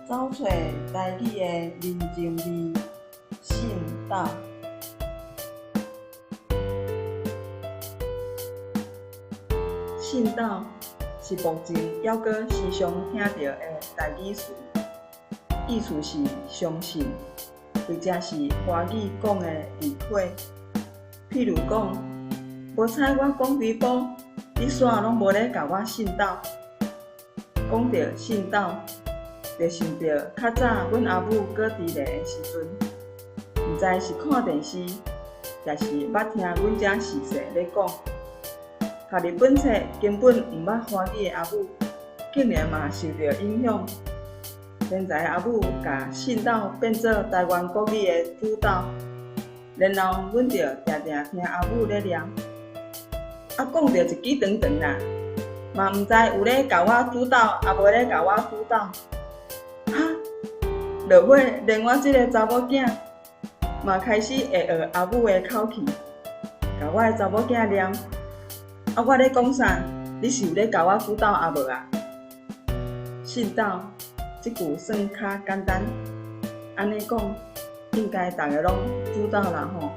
找找台语的人情味，信道。信道是目前还阁时常听到的台语词，意思是相信，或者是华语讲的离会。譬如讲，无睬我讲几步，你煞拢无咧甲我信道。讲到信道，就想到较早阮阿母搁伫咧的时阵，毋知是看电视，也是捌听阮遮逝世咧讲。读日本册根本毋捌华语的阿母，竟然嘛受到影响。现在阿母甲信道变做台湾国语的主导，然后阮就定定听阿母咧念，讲到一支长长啦，嘛毋知有咧甲我主导，也无咧甲我主导。落尾连我即个查某囝嘛开始会学阿母的口气，甲我的查某囝念。我咧讲啥？你是有咧甲我主导啊无啊？信道即句算较简单，安尼讲应该大家拢知道啦吼。